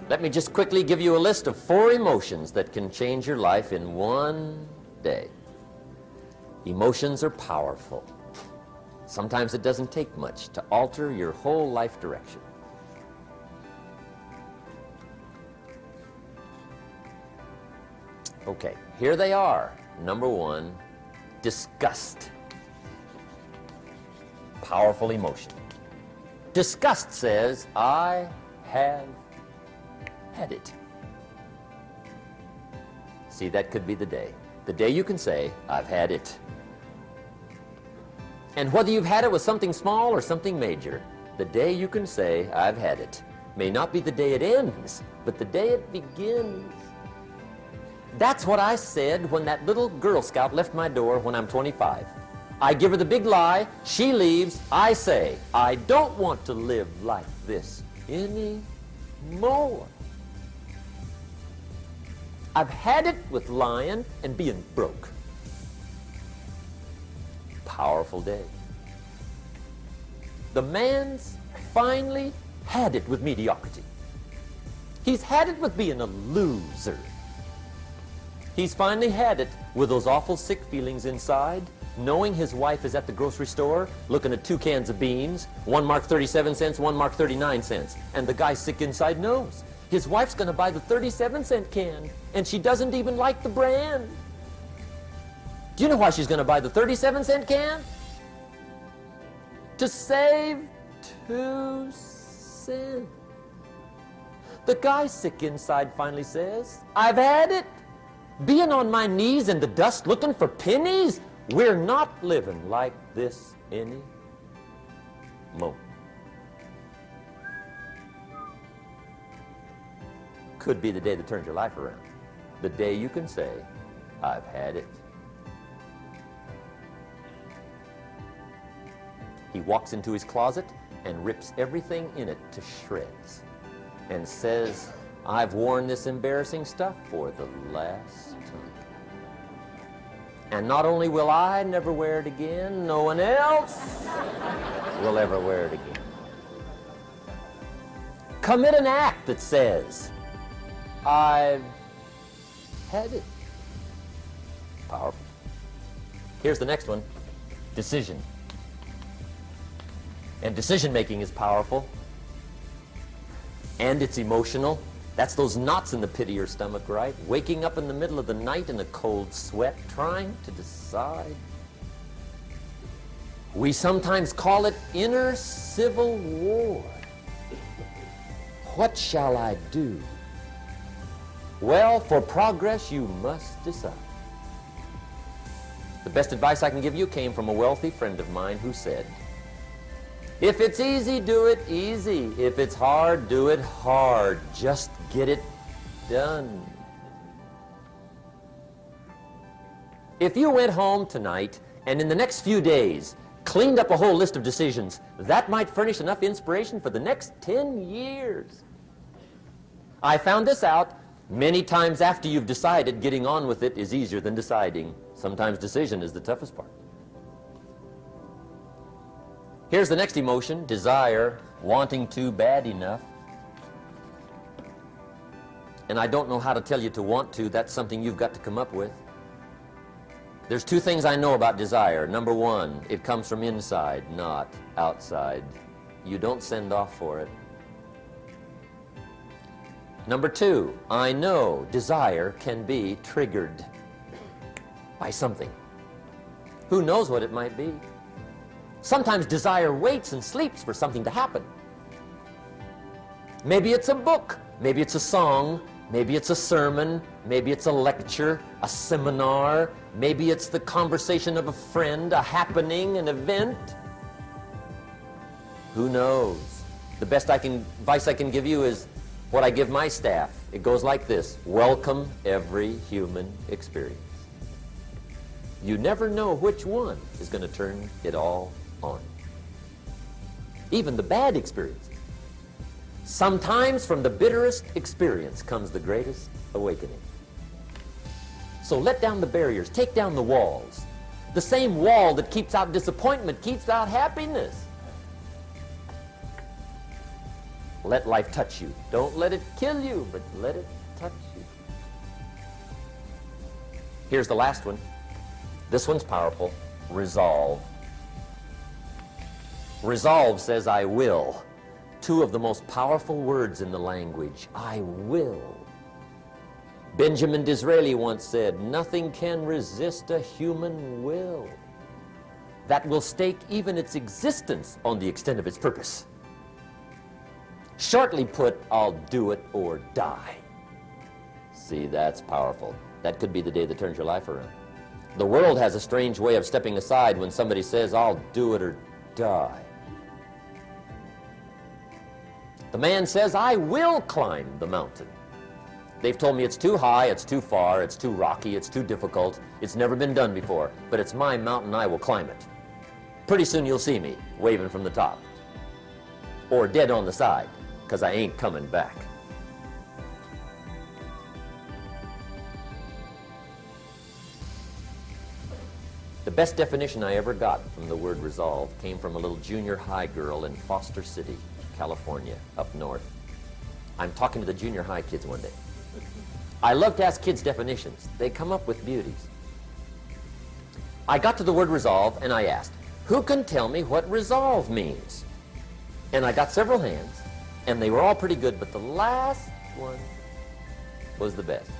Let me just quickly give you a list of 4 emotions that can change your life in one day. Emotions are powerful. Sometimes it doesn't take much to alter your whole life direction. Okay, here they are. Number 1, disgust. Powerful emotion. Disgust says, I have had it. See, that could be the day. The day you can say, I've had it. And whether you've had it with something small or something major, the day you can say, I've had it, may not be the day it ends, but the day it begins. That's what I said when that little Girl Scout left my door when I'm 25. I give her the big lie, she leaves, I say, I don't want to live like this anymore. I've had it with lying and being broke. Powerful day. The man's finally had it with mediocrity. He's had it with being a loser. He's finally had it with those awful sick feelings inside, knowing his wife is at the grocery store looking at 2 cans of beans, one marked 37 cents, one marked 39 cents, and the guy sick inside knows his wife's going to buy the 37-cent can, and she doesn't even like the brand. Do you know why she's going to buy the 37-cent can? To save 2 cents. The guy sick inside finally says, I've had it. Being on my knees in the dust looking for pennies? We're not living like this anymore. Could be the day that turns your life around. The day you can say, I've had it. He walks into his closet and rips everything in it to shreds and says, I've worn this embarrassing stuff for the last time. And not only will I never wear it again, no one else will ever wear it again. Commit an act that says, I've had it. Powerful. Here's the next one, decision. And decision making is powerful. And it's emotional. That's those knots in the pit of your stomach, right? Waking up in the middle of the night in a cold sweat, trying to decide. We sometimes call it inner civil war. What shall I do? Well, for progress, you must decide. The best advice I can give you came from a wealthy friend of mine who said, if it's easy, do it easy. If it's hard, do it hard. Just get it done. If you went home tonight and in the next few days cleaned up a whole list of decisions, that might furnish enough inspiration for the next 10 years. I found this out many times after you've decided. Getting on with it is easier than deciding. Sometimes decision is the toughest part. Here's the next emotion, desire, wanting to bad enough. And I don't know how to tell you to want to. That's something you've got to come up with. There's 2 things I know about desire. Number 1, it comes from inside, not outside. You don't send off for it. Number 2, I know desire can be triggered by something. Who knows what it might be? Sometimes desire waits and sleeps for something to happen. Maybe it's a book, maybe it's a song, maybe it's a sermon, maybe it's a lecture, a seminar, maybe it's the conversation of a friend, a happening, an event. Who knows? The best advice I can give you is what I give my staff. It goes like this: welcome every human experience. You never know which one is going to turn it all on. Even the bad experiences. Sometimes from the bitterest experience comes the greatest awakening. So let down the barriers, take down the walls. The same wall that keeps out disappointment keeps out happiness. Let life touch you. Don't let it kill you, but let it touch you. Here's the last one. This one's powerful. Resolve. Resolve says, I will. Two of the most powerful words in the language. I will. Benjamin Disraeli once said, nothing can resist a human will that will stake even its existence on the extent of its purpose. Shortly put, I'll do it or die. See, that's powerful. That could be the day that turns your life around. The world has a strange way of stepping aside when somebody says, I'll do it or die. The man says, I will climb the mountain. They've told me it's too high, it's too far, it's too rocky, it's too difficult, it's never been done before, but it's my mountain, I will climb it. Pretty soon you'll see me waving from the top, or dead on the side, because I ain't coming back. The best definition I ever got from the word resolve came from a little junior high girl in Foster City, California, up north. I'm talking to the junior high kids one day. I love to ask kids definitions. They come up with beauties. I got to the word resolve and I asked, who can tell me what resolve means? And I got several hands, and they were all pretty good, but the last one was the best.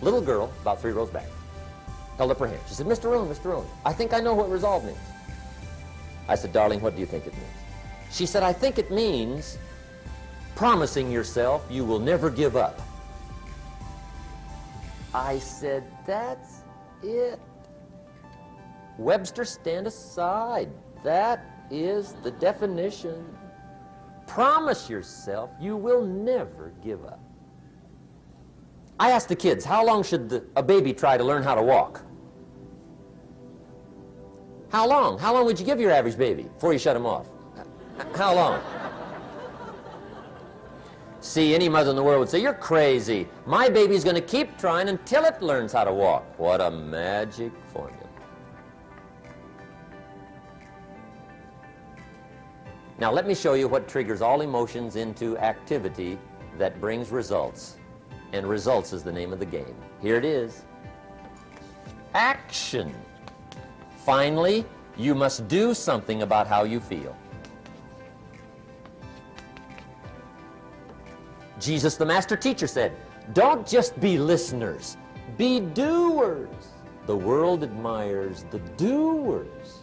Little girl, about 3 rows back, held up her hand. She said, Mr. Rohn, I think I know what resolve means. I said, darling, what do you think it means? She said, I think it means promising yourself you will never give up. I said, that's it. Webster, stand aside. That is the definition. Promise yourself you will never give up. I asked the kids, how long should a baby try to learn how to walk? How long? How long would you give your average baby before you shut him off? How long? See, any mother in the world would say, you're crazy. My baby's going to keep trying until it learns how to walk. What a magic formula. Now let me show you what triggers all emotions into activity that brings results. And results is the name of the game. Here it is. Action. Finally, you must do something about how you feel. Jesus, the master teacher, said, don't just be listeners, be doers. The world admires the doers.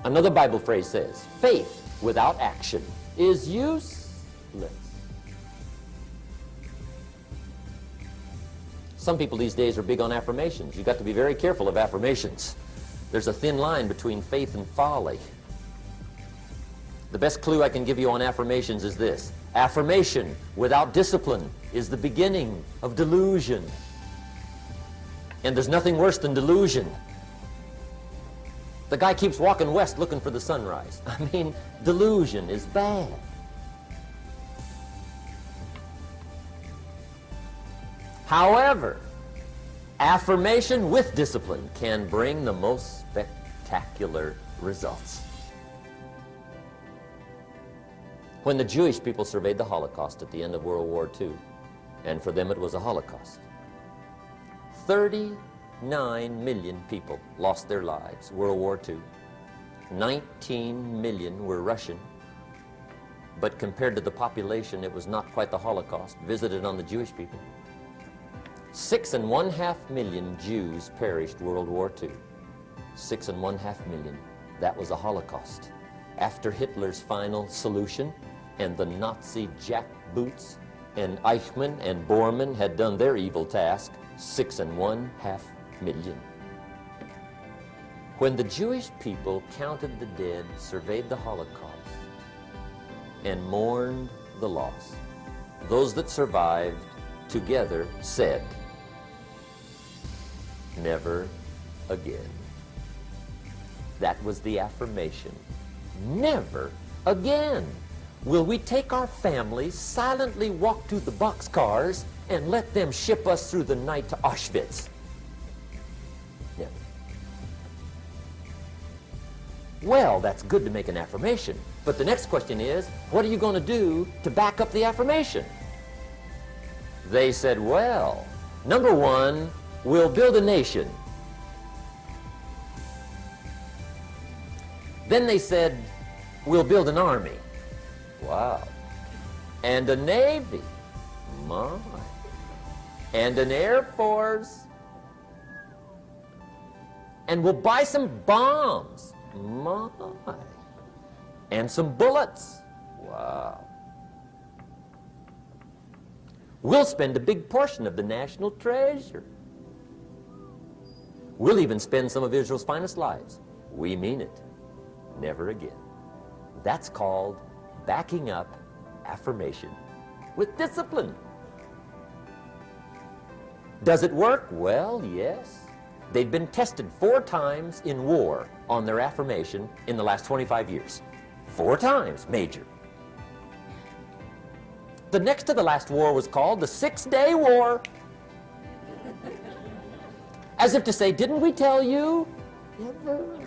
Another Bible phrase says, faith without action is useless. Some people these days are big on affirmations. You've got to be very careful of affirmations. There's a thin line between faith and folly. The best clue I can give you on affirmations is this. Affirmation without discipline is the beginning of delusion. And there's nothing worse than delusion. The guy keeps walking west looking for the sunrise. I mean, delusion is bad. However, affirmation with discipline can bring the most spectacular results. When the Jewish people surveyed the Holocaust at the end of World War II, and for them it was a Holocaust, 39 million people lost their lives, World War II. 19 million were Russian, but compared to the population, it was not quite the Holocaust visited on the Jewish people. 6.5 million Jews perished World War II. 6.5 million. That was a Holocaust. After Hitler's final solution and the Nazi jackboots and Eichmann and Bormann had done their evil task, 6.5 million. When the Jewish people counted the dead, surveyed the Holocaust, and mourned the loss, those that survived together said, never again. That was the affirmation. Never again will we take our families, silently walk to the boxcars, and let them ship us through the night to Auschwitz. Never. Well, that's good to make an affirmation. But the next question is, what are you going to do to back up the affirmation? They said, well, number one, we'll build a nation. Then they said, we'll build an army. Wow. And a navy. My. And an air force. And we'll buy some bombs. My. And some bullets. Wow. We'll spend a big portion of the national treasure. We'll even spend some of Israel's finest lives. We mean it. Never again. That's called backing up affirmation with discipline. Does it work? Well, yes. They've been tested 4 times in war on their affirmation in the last 25 years. 4 times, major. The next to the last war was called the 6-Day War. As if to say, didn't we tell you? Never.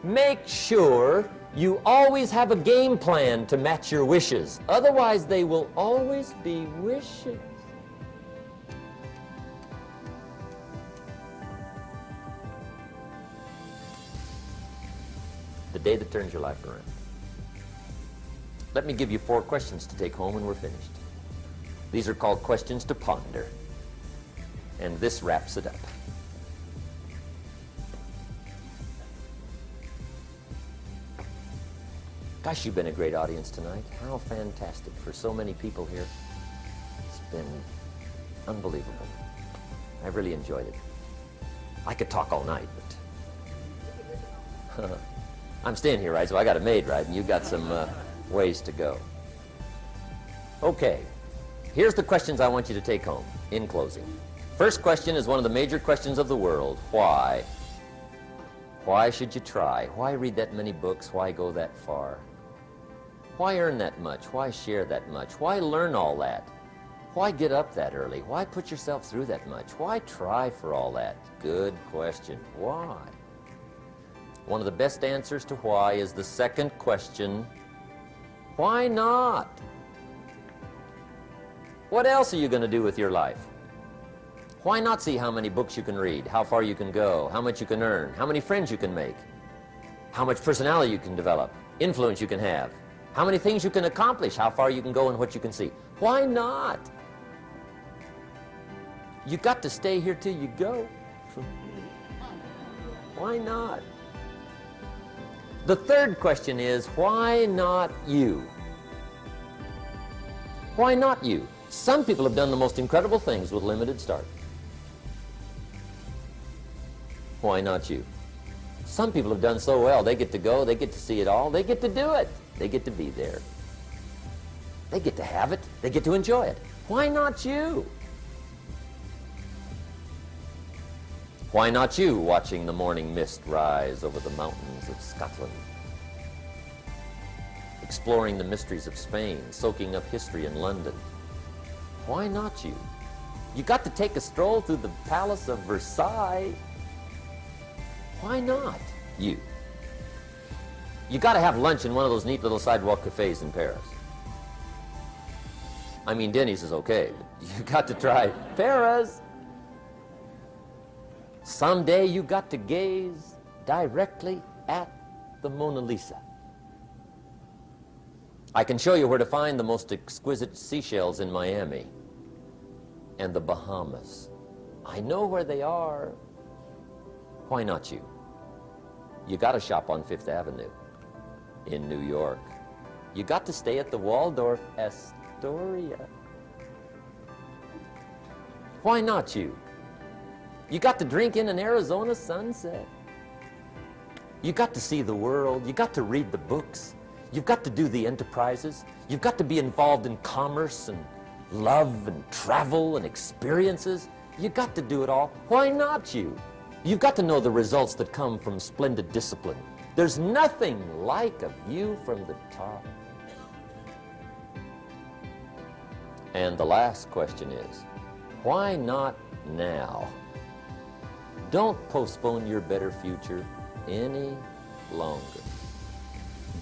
Make sure you always have a game plan to match your wishes. Otherwise, they will always be wishes. The day that turns your life around. Let me give you 4 questions to take home and we're finished. These are called questions to ponder. And this wraps it up. Gosh, you've been a great audience tonight. How fantastic for so many people here. It's been unbelievable. I really enjoyed it. I could talk all night, but I'm staying here, right? So I got a maid, right? And you got some ways to go. Okay, here's the questions I want you to take home in closing. First question is one of the major questions of the world. Why? Why should you try? Why read that many books? Why go that far? Why earn that much? Why share that much? Why learn all that? Why get up that early? Why put yourself through that much? Why try for all that? Good question. Why? One of the best answers to why is the second question, why not? What else are you going to do with your life? Why not see how many books you can read, how far you can go, how much you can earn, how many friends you can make, how much personality you can develop, influence you can have, how many things you can accomplish, how far you can go and what you can see? Why not? You got to stay here till you go. Why not? The third question is, why not you? Why not you? Some people have done the most incredible things with limited start. Why not you? Some people have done so well, they get to go, they get to see it all, they get to do it. They get to be there. They get to have it, they get to enjoy it. Why not you? Why not you watching the morning mist rise over the mountains of Scotland? Exploring the mysteries of Spain, soaking up history in London. Why not you? You got to take a stroll through the Palace of Versailles. Why not you? You got to have lunch in one of those neat little sidewalk cafes in Paris. I mean, Denny's is okay, but you got to try Paris. Someday you got to gaze directly at the Mona Lisa. I can show you where to find the most exquisite seashells in Miami and the Bahamas. I know where they are. Why not you? You got to shop on 5th Avenue in New York. You got to stay at the Waldorf Astoria. Why not you? You got to drink in an Arizona sunset. You got to see the world. You got to read the books. You've got to do the enterprises. You've got to be involved in commerce and love and travel and experiences. You got to do it all. Why not you? You've got to know the results that come from splendid discipline. There's nothing like a view from the top. And the last question is, why not now? Don't postpone your better future any longer.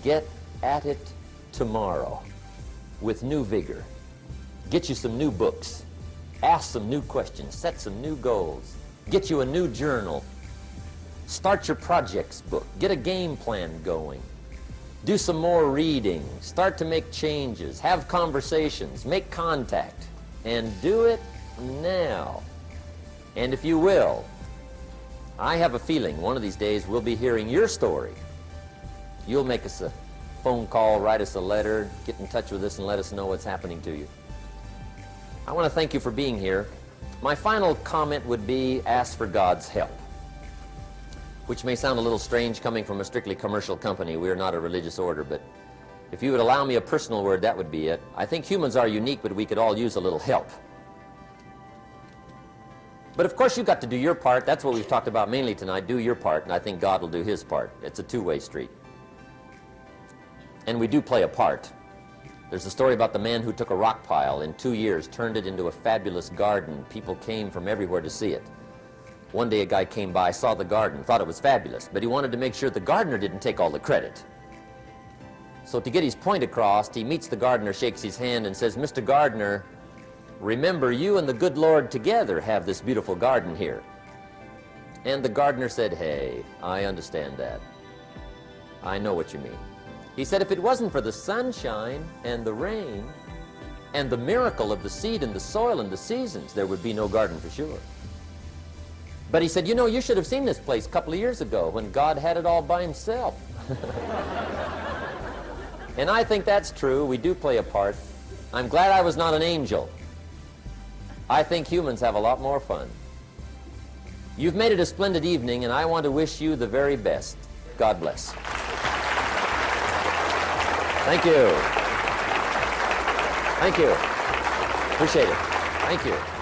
Get at it tomorrow with new vigor. Get you some new books. Ask some new questions. Set some new goals. Get you a new journal. Start your projects book. Get a game plan going. Do some more reading. Start to make changes. Have conversations. Make contact. And do it now. And if you will, I have a feeling one of these days we'll be hearing your story. You'll make us a phone call, write us a letter, get in touch with us and let us know what's happening to you. I want to thank you for being here. My final comment would be ask for God's help, which may sound a little strange coming from a strictly commercial company. We are not a religious order, but if you would allow me a personal word, that would be it. I think humans are unique, but we could all use a little help. But of course, you've got to do your part. That's what we've talked about mainly tonight. Do your part, and I think God will do his part. It's a two-way street. And we do play a part. There's a story about the man who took a rock pile in 2 years, turned it into a fabulous garden. People came from everywhere to see it. One day a guy came by, saw the garden, thought it was fabulous, but he wanted to make sure the gardener didn't take all the credit. So to get his point across, he meets the gardener, shakes his hand, and says, "Mr. Gardener, remember, you and the good Lord together have this beautiful garden here." And the gardener said, "Hey, I understand that. I know what you mean." He said, "If it wasn't for the sunshine and the rain and the miracle of the seed and the soil and the seasons, there would be no garden for sure." But he said, "You know, you should have seen this place a couple of years ago when God had it all by himself." And I think that's true. We do play a part. I'm glad I was not an angel. I think humans have a lot more fun. You've made it a splendid evening, and I want to wish you the very best. God bless. Thank you. Thank you. Appreciate it. Thank you.